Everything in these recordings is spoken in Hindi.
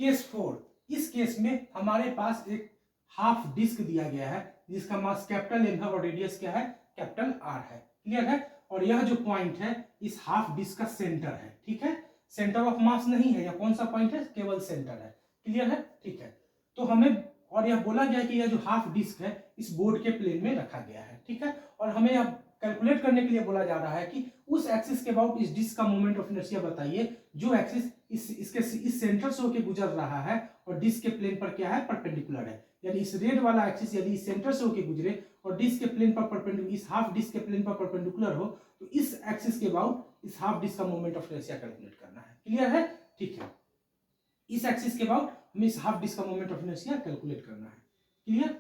केस 4, इस केस में हमारे पास एक हाफ डिस्क दिया गया है जिसका मास कैपिटल M है और रेडियस क्या है, कैपिटल R है। क्लियर है। और यह जो पॉइंट है इस हाफ डिस्क का सेंटर है। ठीक है, सेंटर ऑफ मास नहीं है, यह कौन सा पॉइंट है, केवल सेंटर है। क्लियर है। ठीक है, तो हमें और यह बोला गया कि यह जो हाफ डिस्क है इस बोर्ड के प्लेन में रखा गया है। ठीक है, और हमें यह कैलकुलेट करने के लिए बोला जा रहा है कि उस एक्सिस के अबाउट इस डिस्क का मोमेंट ऑफ इनर्शिया बताइए जो एक्सिस इस सेंटर से होकर गुजर रहा है और डिस्क के प्लेन पर क्या है, परपेंडिकुलर है। यानी इस रेड वाला एक्सिस यदि इस सेंटर से होकर गुजरे और डिस्क के प्लेन पर परपेंडिकुलर, इस हाफ डिस्क के प्लेन पर परपेंडिकुलर हो, तो इस एक्सिस के अबाउट इस हाफ डिस्क का मोमेंट ऑफ इनर्शिया कैलकुलेट करना है। क्लियर है। ठीक है, इस एक्सिस के अबाउट हमें इस हाफ डिस्क का मोमेंट ऑफ इनर्शिया कैलकुलेट करना है। क्लियर।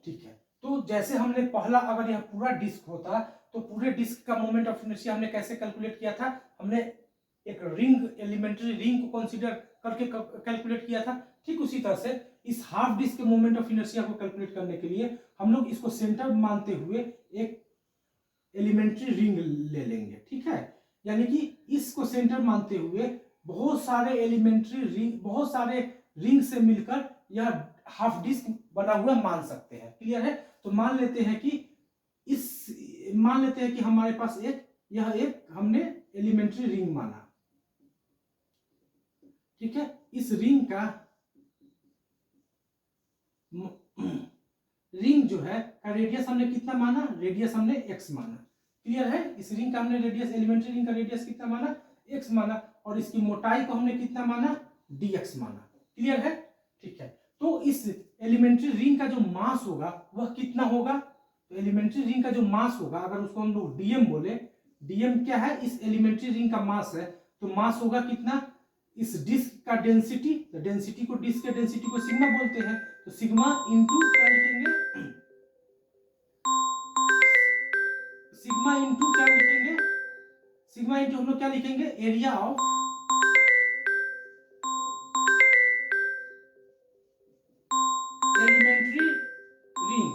ठीक है, तो जैसे हमने पहला, अगर यह पूरा डिस्क होता तो पूरे डिस्क का मोमेंट ऑफ इनर्शिया हमने कैसे कैलकुलेट किया था, हमने एक रिंग, एलिमेंट्री रिंग को कंसीडर करके कैलकुलेट किया था। ठीक उसी तरह से इस हाफ डिस्क के मोमेंट ऑफ इनर्शिया को कैलकुलेट करने के लिए हम लोग इसको सेंटर मानते हुए एक एलिमेंट्री रिंग ले लेंगे। ठीक है, यानी कि इसको सेंटर मानते हुए बहुत सारे एलिमेंट्री रिंग, बहुत सारे रिंग से मिलकर यह हाफ डिस्क बना हुआ मान सकते हैं। क्लियर है। तो मान लेते हैं कि हमारे पास यह एक हमने एलिमेंट्री रिंग माना। ठीक है, इस रिंग का रिंग जो है का रेडियस हमने कितना माना, रेडियस हमने x माना। क्लियर है, इस रिंग का हमने रेडियस, एलिमेंट्री रिंग का रेडियस कितना माना, x माना, और इसकी मोटाई को हमने कितना माना, dx माना। क्लियर है। ठीक है, तो इस एलिमेंट्री रिंग का जो मास होगा वह कितना होगा, तो एलिमेंट्री रिंग का जो मास होगा, अगर उसको हम लोग dm बोले, dm क्या है, इस एलिमेंट्री रिंग का मास है, तो मास होगा कितना, इस डिस्क का डेंसिटी, तो डेंसिटी को, डिस्क के डेंसिटी को सिग्मा बोलते हैं, तो सिग्मा इंटू क्या लिखेंगे, सिग्मा इंटू क्या लिखेंगे, सिग्मा इंटू हम लोग क्या लिखेंगे, area of elementary ring,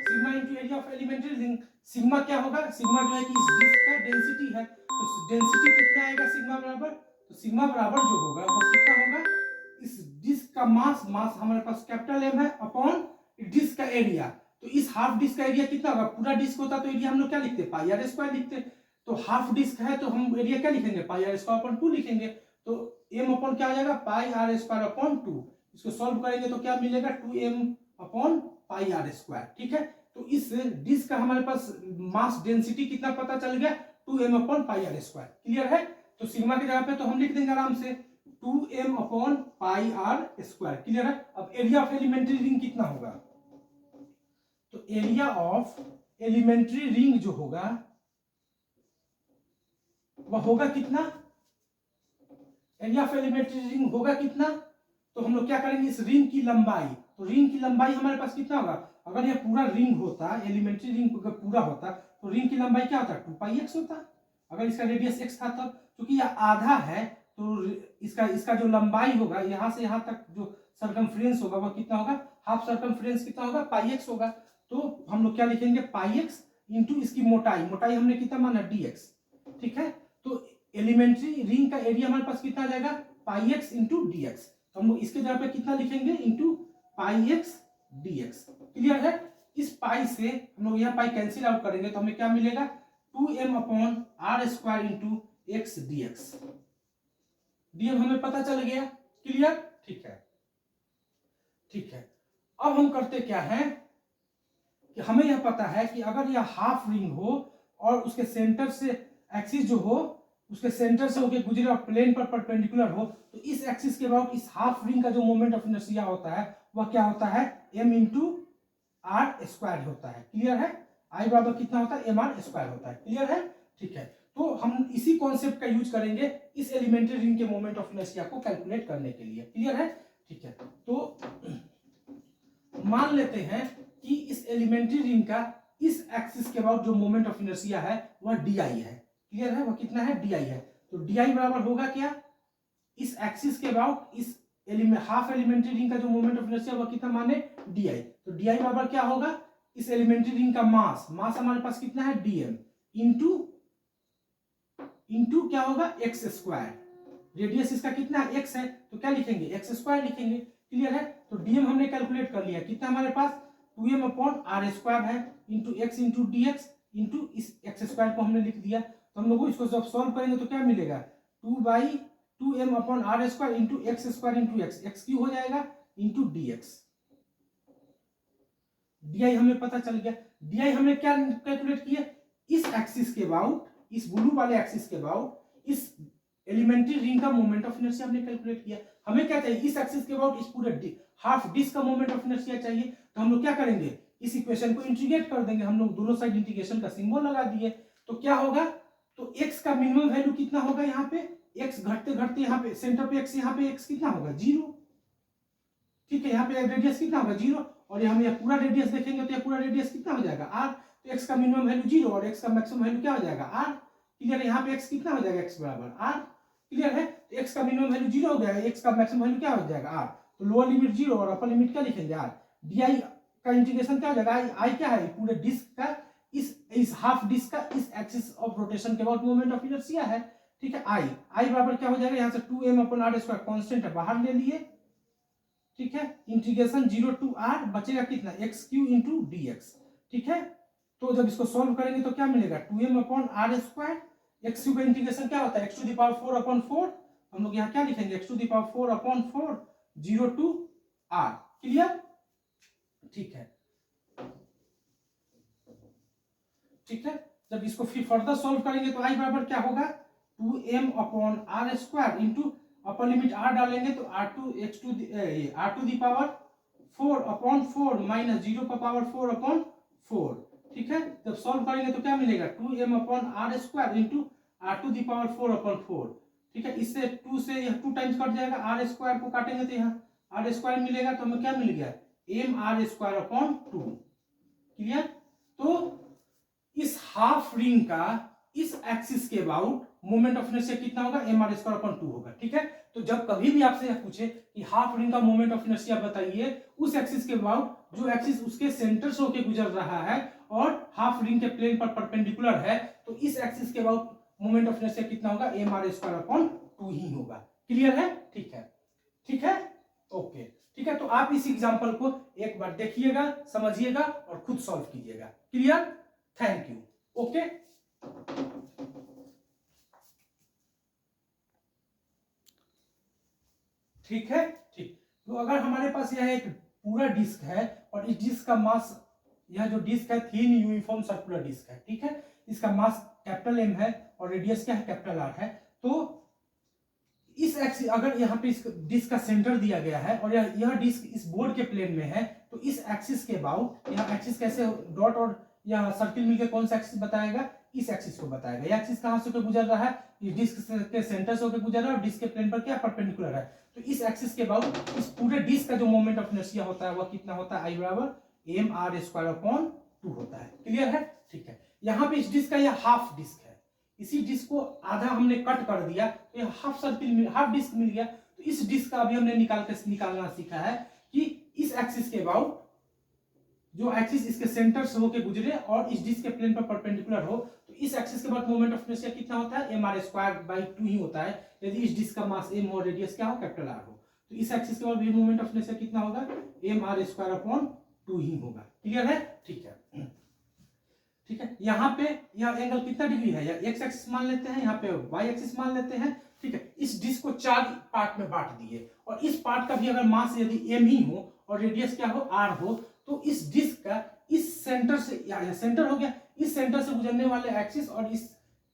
sigma into area of elementary ring. Sigma क्या होगा, सिग्मा जो है कि इस डिस्क का डेंसिटी है, तो डेंसिटी कितना आएगा सिग्मा बराबर, तो सिग्मा बराबर जो होगा वो कितना होगा, इस डिस्क का मास, मास हमारे पास कैपिटल M है, अपॉन डिस्क का एरिया। तो इस हाफ डिस्क का एरिया कितना होगा, पूरा डिस्क होता तो एरिया हम लोग क्या लिखते, पाई आर स्क्वायर लिखते, तो हाफ डिस्क है तो हम एरिया क्या लिखेंगे, पाई आर स्क्वायर अपॉन 2 लिखेंगे, तो m अपॉन क्या आ जाएगा, पाई आर स्क्वायर अपॉन 2। इसको सॉल्व करेंगे तो क्या मिलेगा, 2m upon pi r square. ठीक है, तो इस डिस्क का हमारे पास मास डेंसिटी कितना पता चल गया, 2m upon pi r square. Clear है। तो सिग्मा की जगह पे तो हम लिख देंगे आराम से 2m upon pi r square. Clear है। अब एरिया ऑफ एलिमेंट्री रिंग कितना होगा, तो एरिया ऑफ एलिमेंट्री रिंग जो होगा वह होगा कितना, एरिया ऑफ एलिमेंट्री रिंग होगा कितना, तो हम लोग क्या करेंगे, इस रिंग की लंबाई, तो रिंग की लंबाई हमारे पास कितना होगा, अगर यह पूरा रिंग होता, एलिमेंट्री रिंग अगर पूरा होता तो रिंग की लंबाई क्या होता, 2πx होता, अगर इसका रेडियस x था तब, क्योंकि यह आधा है तो इसका जो लंबाई होगा यहां से यहां तक जो सर्कमफ्रेंस होगा वह कितना होगा, हाफ सर्कमफ्रेंस कितना होगा, πx होगा। तो हम लोग क्या लिखेंगे, πx इंटू इसकी मोटाई, मोटाई हमने कितना माना, dx। ठीक है, तो एलिमेंट्री रिंग का एरिया हमारे पास कितना आ जाएगा, πx इंटू dx। तो हम लोग इसके जगह पे कितना लिखेंगे, इंटू πx dx। क्लियर है। इस पाई से हम लोग यह पाई कैंसिल आउट करेंगे तो हमें क्या मिलेगा, 2m upon r square into x dx। dm हमें पता चल गया। क्लियर। ठीक है। ठीक है, अब हम करते क्या है कि हमें यह पता है कि अगर यह हाफ रिंग हो और उसके सेंटर से एक्सिस जो हो, उसके सेंटर से होकर गुजरे और प्लेन पर परपेंडिकुलर हो, तो इस एक्सिस के अबाउट इस हाफ रिंग का जो मोमेंट ऑफ इनर्शिया होता है वह क्या होता है, m इंटू आर स्क्वायर होता है। क्लियर है। आई बराबर कितना होता है, एम आर स्क्वायर होता है। क्लियर है। ठीक है, तो हम इसी कॉन्सेप्ट का यूज करेंगे इस एलिमेंट्री रिंग के मोमेंट ऑफ इनर्शिया को कैलकुलेट करने के लिए। क्लियर है। ठीक है, तो मान लेते हैं कि इस एलिमेंट्री रिंग का इस एक्सिस के अबाउट जो मोमेंट ऑफ इनर्शिया है वह डी आई है। क्लियर है, वह कितना है, डी आई है। तो डी आई बराबर होगा क्या, इस एक्सिस के अबाउट इस हाफ एलिमेंट्री रिंग का जो मोमेंट ऑफ इनर्शिया वह कितना माने, डी आई। तो डी आई बराबर क्या होगा, इस एलिमेंट्री रिंग का मास, मास हमारे पास कितना है, डीएम इंटू क्या होगा, एक्स स्क्वायर। रेडियस इसका कितना एक्स है, तो क्या लिखेंगे, एक्स स्क्वायर लिखेंगे। क्लियर है। तो डीएम हमने कैलकुलेट कर लिया, कितना हमारे पास 2m अपॉन आर स्क्वायर है into x into D x into इस एक्स स्क्वायर को हमने लिख दिया। तो हम लोग इसको जब सॉल्व करेंगे तो क्या मिलेगा, 2/2m upon r square into x square into x, x cube हो जाएगा इंटू डी एक्स। डी हमें पता चल गया। डी हमने क्या कैलकुलेट किया, इस एक्सिस के अबाउट, इस ब्लू वाले एक्सिस के अबाउट इस एलिमेंट्री रिंग का मोमेंट ऑफ इनर्शिया हमने कैलकुलेट किया। हमें क्या चाहिए, इस एक्सिस के अबाउट इस पूरे हाफ डिस्क का मोमेंट ऑफ इनर्शिया चाहिए। तो हम लोग क्या करेंगे, इस इक्वेशन को इंटीग्रेट कर देंगे। हम लोग दोनों साइड इंटीग्रेशन का सिंबल लगा दिए। तो क्या होगा, तो x का मिनिमम वैल्यू कितना होगा, यहाँ पे x घटते घटते यहाँ पे सेंटर पे x, यहाँ पे x कितना होगा 0। ठीक है, यहाँ पे रेडियस कितना होगा 0, और हम यह पूरा रेडियस देखेंगे तो यह पूरा रेडियस कितना हो जाएगा r। तो x का मिनिमम वैल्यू 0 और x का मैक्सिमम वैल्यू क्या हो जाएगा r। क्लियर है, यहाँ पे x कितना हो जाएगा, x बराबर r। क्लियर है, तो x का मिनिमम वैल्यू 0 हो गया, x का मैक्सिमम वैल्यू क्या हो जाएगा r। तो लोअर लिमिट 0 और अपर लिमिट क्या लिखेंगे r। डी का इंटीग्रेशन क्या हो जाएगा, आई क्या है, पूरे डिस्क का इस हाफ डिस्क का इस एक्सिस ऑफ रोटेशन के अबाउट मोमेंट ऑफ इनर्शिया है। ठीक है, आई बराबर क्या हो जाएगा, यहाँ से 2m upon r square constant है, बाहर ले लिए। ठीक है, इंटीग्रेशन 0 टू r बचेगा कितना, x Q into D x. ठीक है, तो जब इसको सॉल्व करेंगे तो क्या मिलेगा, 2m upon r square, x cube का इंटीग्रेशन क्या होता है, x to the power 4 upon 4। हम लोग यहाँ क्या लिखेंगे, x to the power 4 upon 4, 0 to r। Clear. ठीक है, ठीक है, जब इसको फिर फर्दर सॉल्व करेंगे तो आई बराबर क्या होगा, 2m upon r square into upper limit r डालेंगे तो r to the power 4 upon 4 minus 0 का पावर 4 अपॉन 4। ठीक है, जब सॉल्व करेंगे तो क्या मिलेगा, 2m upon r square into r to the power 4 upon 4। ठीक है, इससे 2 से यह 2 टाइम्स कट जाएगा, आर स्क्वायर को काटेंगे तो यहाँ आर स्क्वायर मिलेगा, तो हमें क्या मिल गया, m r square upon 2। Clear. तो इस हाफ रिंग का इस एक्सिस के अबाउट मोमेंट ऑफ इनर्शिया कितना होगा, एम आर स्क्वायर अपॉन 2 होगा। ठीक है, तो जब कभी भी आपसे यह पूछे कि हाफ रिंग का मोमेंट ऑफ इनर्शिया बताइए, उस एक्सिस के अबाउट जो एक्सिस उसके सेंटर से होकर गुजर रहा है और हाफ रिंग के प्लेन पर परपेंडिकुलर है, तो इस एक्सिस के अबाउट मोमेंट ऑफ इनर्शिया कितना होगा, एम आर स्क्वायर अपॉन 2 ही होगा। क्लियर है। ठीक है, ठीक है, ओके। ठीक है, तो आप इस एग्जांपल को एक बार देखिएगा, समझिएगा और खुद सॉल्व कीजिएगा। Clear, thank you. ओके, ठीक है, ठीक। तो अगर हमारे पास यह एक पूरा डिस्क है और इस डिस्क का मास, यह जो डिस्क है थिन यूनिफॉर्म सर्कुलर डिस्क है। ठीक है, इसका मास कैपिटल एम है और रेडियस क्या है, कैपिटल आर है। तो इस एक्सिस, अगर यहाँ पे इस डिस्क का सेंटर दिया गया है और यह डिस्क इस बोर्ड के प्लेन में है, तो इस एक्सिस के अबाउट, यह एक्सिस कैसे डॉट और यह सर्किल मिलकर कौन सा एक्सिस बताएगा, इस एक्सिस को बताएगा। यह एक्सिस कहां से होकर गुजर रहा है, ये डिस्क के सेंटर से होकर गुजर रहा है और डिस्क के प्लेन पर क्या परपेंडिकुलर है। तो इस एक्सिस के अबाउट इस पूरे डिस्क का जो मोमेंट ऑफ इनर्शिया होता है वह कितना होता है, आई बराबर एम आर स्क्वायर अपॉन 2 होता है। क्लियर है। ठीक है, यहाँ पे इस डिस्क का यह हाफ डिस्क है, इसी डिस्क को आधा हमने कट कर दिया तो यह हाफ सर्किल, हाफ डिस्क मिल गया। तो इस डिस्क का अभी हमने निकालना सीखा है कि इस एक्सिस के अबाउट जो एक्सिस इसके सेंटर से होकर गुजरे और इस डिस्क के प्लेन पर परपेंडिकुलर हो, तो इस एक्सिस के बाद मोमेंट ऑफ इनर्शिया कितना होता है, एम आर स्क्वायर बाई 2 ही होता है, यदि इस डिस्क का मास एम हो, रेडियस क्या हो, कैपिटल आर हो। तो इस एक्सिस के बाद भी मोमेंट ऑफ इनर्शिया कितना होगा, एम आर स्क्वायर अपॉन 2 ही होगा। क्लियर है। ठीक है, ठीक है, यहाँ पे यह एंगल कितना डिग्री है, या एक्स एक्सिस मान लेते हैं, यहाँ पे वाई एक्सिस मान लेते हैं। ठीक है, इस डिस्क को 4 पार्ट में बांट दिए और इस पार्ट का भी अगर मास यदि एम ही हो और रेडियस क्या हो, आर हो, तो इस डिस्क का इस सेंटर से, या सेंटर हो गया, इस सेंटर से गुजरने वाले एक्सिस और इस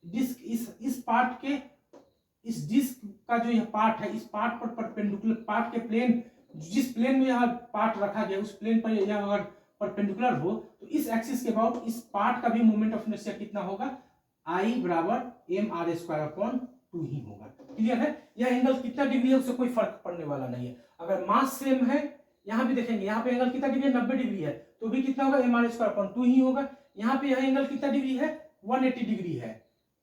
डिस्क इस पार्ट के, इस डिस्क का जो यह पार्ट है, इस पार्ट पर परपेंडिकुलर, पार्ट के प्लेन, जिस प्लेन में यह पार्ट रखा गया उस प्लेन पर यह अगर परपेंडिकुलर हो, तो इस एक्सिस के अबाउट इस पार्ट का भी मोमेंट ऑफ इनर्शिया कितना होगा, आई बराबर एम आर स्क्वायर अपॉन 2 ही होगा। क्लियर है। यह एंगल कितना डिग्री है उससे कोई फर्क पड़ने वाला नहीं है। अगर मास सेम है, यहाँ भी देखेंगे, यहाँ पे एंगल कितना डिग्री है, 90 डिग्री है, तो भी कितना होगा, एम आर स्क्वायर अपॉन 2 ही होगा। यहाँ पे यह एंगल कितना डिग्री है, 180 डिग्री है,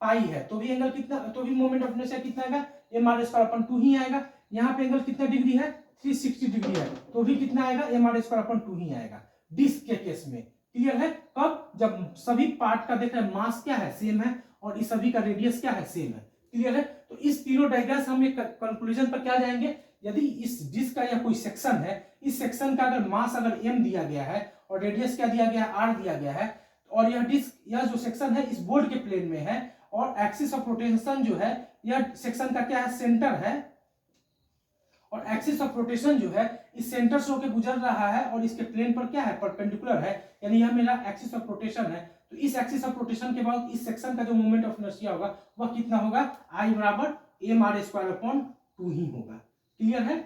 पाई है, तो भी एंगल कितना, तो भी मोमेंट ऑफ इनर्शिया कितना आएगा, एम आर स्क्वायर अपॉन 2 ही आएगा। यहाँ पे एंगल कितना डिग्री है, 360 डिग्री है, तो भी कितना आएगा, एम आर स्क्वायर अपॉन 2 ही आएगा डिस्क के केस में। क्लियर है। कब, जब सभी पार्ट का देख रहे हैं मास क्या है, सेम है और इस सभी का रेडियस क्या है, सेम है। क्लियर है? तो इस तीनों डायग्राम हम एक कंक्लूजन पर क्या जाएंगे, यदि इस डिस्क का या कोई सेक्शन है, इस सेक्शन का अगर मास अगर m दिया गया है और रेडियस क्या दिया गया है, r दिया गया है, और यह डिस्क या जो सेक्शन है इस बोर्ड के प्लेन में है और एक्सिस ऑफ रोटेशन जो है यह सेक्शन का क्या है, सेंटर है, और एक्सिस ऑफ रोटेशन जो है इस सेंटर से होकर गुजर रहा है और इसके प्लेन पर क्या है, परपेंडिकुलर है, यानी यह मेरा एक्सिस ऑफ रोटेशन है। तो इस एक्सिस ऑफ रोटेशन के बाद इस सेक्शन का जो मोमेंट ऑफ इनर्शिया होगा वह कितना होगा, I बराबर mr²/2 ही होगा। क्लियर है?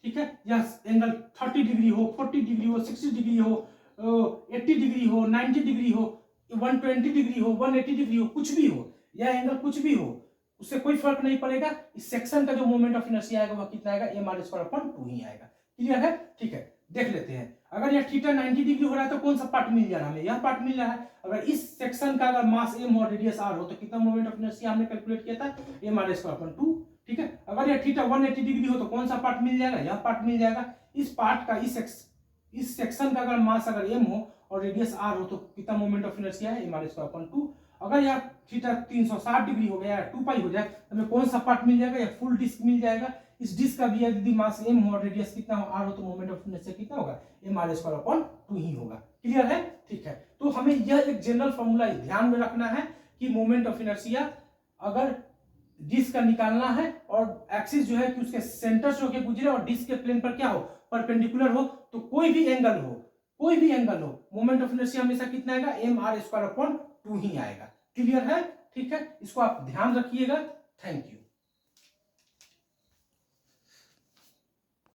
ठीक है, यह एंगल 30 डिग्री हो, 40 डिग्री हो, 60 डिग्री हो, 80 डिग्री हो, 90 डिग्री हो, 120 डिग्री हो, 180 डिग्री हो, कुछ भी हो, यह एंगल कुछ भी हो, उससे कोई फर्क नहीं पड़ेगा, इस सेक्शन का जो मोमेंट ऑफ इनर्शिया आएगा वह कितना आएगा, mr²/2 ही आएगा। क्लियर है? ठीक है, देख लेते हैं। अगर यह थीटा 90 डिग्री हो रहा है तो कौन सा पार्ट मिल जा रहा है हमें, यह पार्ट मिल रहा है। अगर इस सेक्शन का अगर मास m और रेडियस r हो तो कितना मोमेंट ऑफ इनर्शिया हमने कैलकुलेट किया था, mr²/2। ठीक है, अगर यह थीटा 180 डिग्री हो तो कौन सा पार्ट मिल जाएगा, यह पार्ट मिल जाएगा। इस पार्ट का इस सेक्शन का अगर मास अगर m हो और रेडियस r हो तो कितना मोमेंट ऑफ इनर्शिया है, mr²/2। अगर यह थीटा 360 डिग्री हो गया, 2 पाई हो जाए तो हमें कौन सा पार्ट मिल जाएगा, या फुल डिस्क मिल जाएगा। इस डिस्क का भी यदि मास m हो और रेडियस कितना हो, r हो, तो मोमेंट ऑफ इनर्शिया कितना होगा, mr²/2 ही होगा। क्लियर है? ठीक है, तो हमें यह एक जनरल फॉर्मूला ध्यान में रखना है कि मोमेंट ऑफ इनर्शिया अगर डिस्क का निकालना है और एक्सिस जो है कि उसके सेंटर से होकर गुजरे और डिस्क के प्लेन पर क्या हो, परपेंडिकुलर हो, तो कोई भी एंगल हो, मोमेंट ऑफ इनर्शिया हमेशा कितना आएगा, mr²/2 ही आएगा। क्लियर है? ठीक है, इसको आप ध्यान रखिएगा। Thank you.